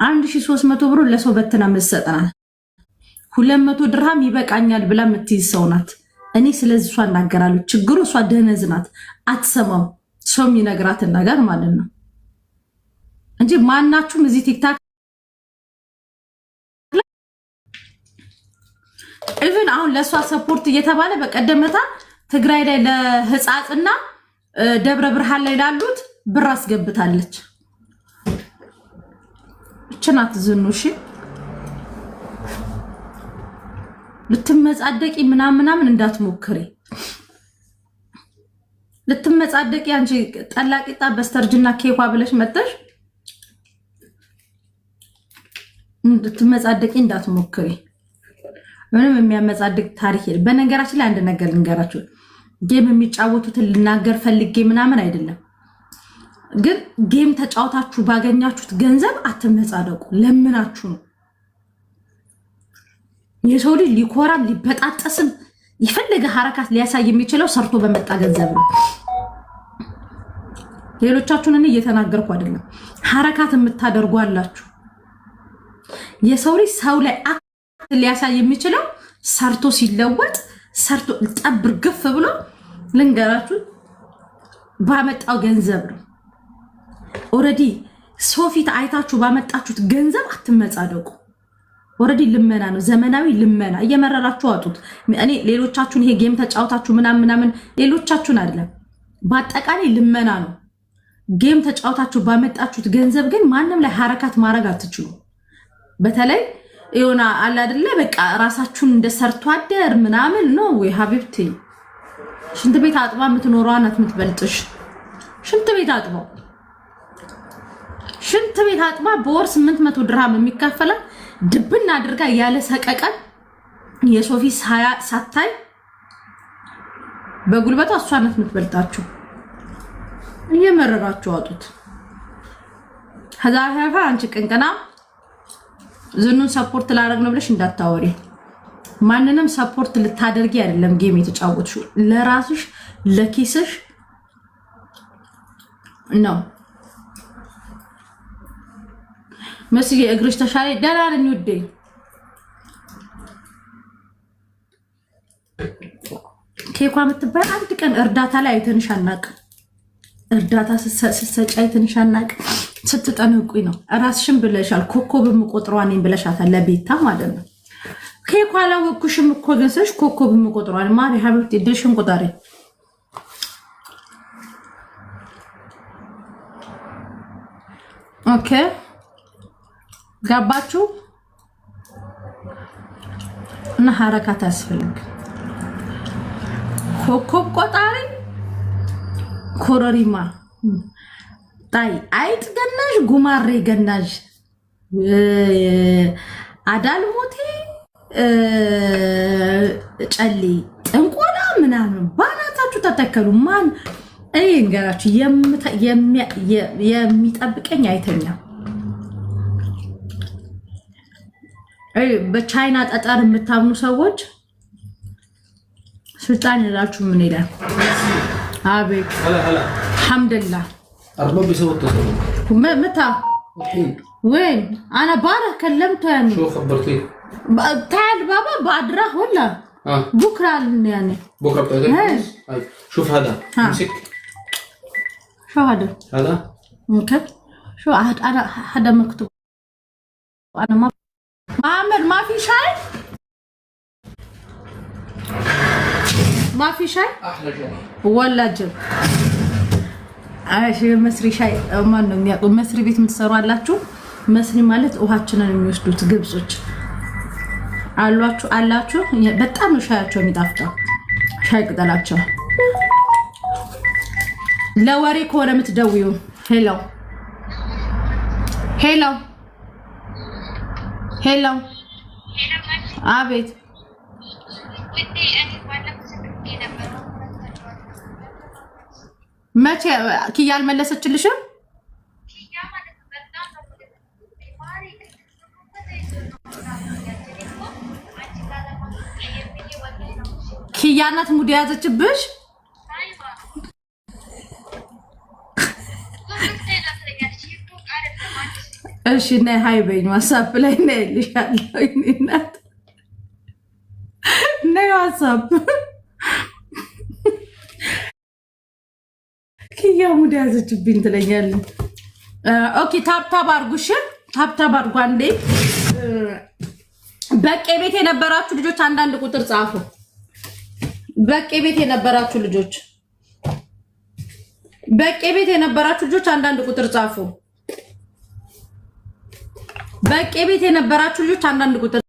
1300 ብር ለሰው በትና መስጠናል 200 ድርሃም ይበቃኛል ብላ የምትይዝ ሰው ናት። እኔ ስለዚህ እሷ እናገራለሁ። ችግሩ እሷ ደነዝ ናት፣ አትሰማም ሰው የሚነግራትን ነገር ማለት ነው እንጂ ማናችሁም እዚህ ቲክታክ ኢቭን አሁን ለሷ ሰፖርት እየተባለ በቀደመታ ትግራይ ላይ ለህፃጽና ደብረ ብርሃን ላይ ላሉት ብር አስገብታለች። እችናት ዝኑሽ ልትመጻደቂ ምናምን እንዳትሞክሪ። ልትመጻደቂ አንቺ ጠላቂጣ በስተርጅና ኬኳ ብለሽ መጣሽ ልትመጻደቂ እንዳትሞክሪ። ምንም የሚያመጻድቅ ታሪክ የለም። በነገራችን ላይ አንድ ነገር ልንገራችሁ። ጌም የሚጫወቱትን ልናገር ፈልጌ ምናምን አይደለም፣ ግን ጌም ተጫውታችሁ ባገኛችሁት ገንዘብ አትመጻደቁ። ለምናችሁ ነው። የሰው ልጅ ሊኮራም ሊበጣጠስም የፈለገ ሐረካት ሊያሳይ የሚችለው ሰርቶ በመጣ ገንዘብ ነው። ሌሎቻችሁን እኔ እየተናገርኩ አይደለም። ሐረካት የምታደርጉ አላችሁ። የሰው ልጅ ሰው ላይ ሊያሳይ የሚችለው ሰርቶ ሲለወጥ ሰርቶ ጠብር ግፍ ብሎ ልንገራችሁ ባመጣው ገንዘብ ነው። ኦሬዲ ሶፊት አይታችሁ ባመጣችሁት ገንዘብ አትመጻደቁ። ኦሬዲ ልመና ነው፣ ዘመናዊ ልመና። እየመረራችሁ አጡት። እኔ ሌሎቻችሁን ይሄ ጌም ተጫውታችሁ ምናምን ሌሎቻችሁን አይደለም፣ በአጠቃላይ ልመና ነው። ጌም ተጫውታችሁ ባመጣችሁት ገንዘብ ግን ማንም ላይ ሐረካት ማድረግ አትችሉ። በተለይ ይሆና አለ አይደለ በቃ ራሳችሁን እንደ ሰርቶ አደር ምናምን ነው ወይ ሀቢብቲ። ሽንት ቤት አጥባ የምትኖረው ናት የምትበልጥሽ። ሽንት ቤት አጥባ በወር 800 ድርሃም የሚከፈላት ድብና አድርጋ ያለ ሰቀቀን የሶፊ ሳታይ በጉልበቷ እሷ ናት የምትበልጣችሁ። እየመረራችሁ አጡት። ሀዛፋ አንቺ ቅንቅና ዝኑን ሰፖርት ላደርግ ነው ብለሽ እንዳታወሪ። ማንንም ሰፖርት ልታደርጊ አይደለም ጌም የተጫወትሽው፣ ለራስሽ ለኪስሽ ነው። መስዬ እግርሽ ተሻለ ደህና ነኝ ውዴ። ኬኳ የምትባል አንድ ቀን እርዳታ ላይ አይተንሽ አናውቅም። እርዳታ ስትሰጪ አይተንሽ አናውቅም። ስትጠነቁኝ ነው። ራስሽን ብለሻል። ኮከብም ቆጥሯ ነኝ ብለሻታል ለቤታ ማለት ነው። ኬኳ አላወኩሽም እኮ ገሰሽ ኮከብም ቆጥሯ ነኝ ማሪ ሀብት ድርሽን ቁጣሪ ኦኬ ገባችሁ? እና ሐረካት ያስፈልግ። ኮከብ ቆጣሪ ኮረሪማ ጣይ አይጥ ገናዥ ጉማሬ ገናዥ አዳልሞቴ ጨሊ ጥንቆላ ምናምን ባናታችሁ ተተከሉ። ማን እኔ እንገራችሁ የሚጠብቀኝ አይተኛም። በቻይና ጠጠር የምታምኑ ሰዎች ስልጣን ይላችሁ ምን ይላል? አቤት አልሐምዱሊላህ أرباب بيسووا التصوير متى؟ الحين وين؟ أنا بارح كلمته يعني شو خبرتيه؟ تعال بابا بعد راح ولا؟ بكرة يعني بكرة بتاعتك؟ هاي شوف هذا امسك. شو هذا؟ هذا؟ ممكن؟ شو أنا هذا مكتوب. أنا ما عامر ما في شاي؟ ما في شاي؟ أحلى شاي ولا جب አይሽ መስሪ ሻይ ማን ነው የሚያውቀው? መስሪ ቤት የምትሰሩ አላችሁ? መስሪ ማለት ውሃችንን የሚወስዱት ግብጾች አላችሁ። በጣም ነው ሻያቸው የሚጣፍጠው። ሻይ ቅጠላቸው ለወሬ ከሆነ የምትደውዩ ሄሎ አቤት መቼ ኪያ አልመለሰችልሽም? ኪያ ናት ሙድ ያዘችብሽ? እሺ ነይ ሃይ በይኝ ዋትስአፕ ላይ ነይ ልሻለሁ እናት ነይ ዋትስአፕ ኪያ ሙድ ያዘችብኝ ትለኛለች። ኦኬ ታብታብ አድርጉሽ፣ ታብታብ አድርጉ አንዴ። በቄ ቤት የነበራችሁ ልጆች አንዳንድ ቁጥር ጻፉ። በቄ ቤት የነበራችሁ ልጆች በቄ ቤት የነበራችሁ ልጆች አንዳንድ ቁጥር ጻፉ። በቄ ቤት የነበራችሁ ልጆች አንዳንድ ቁጥር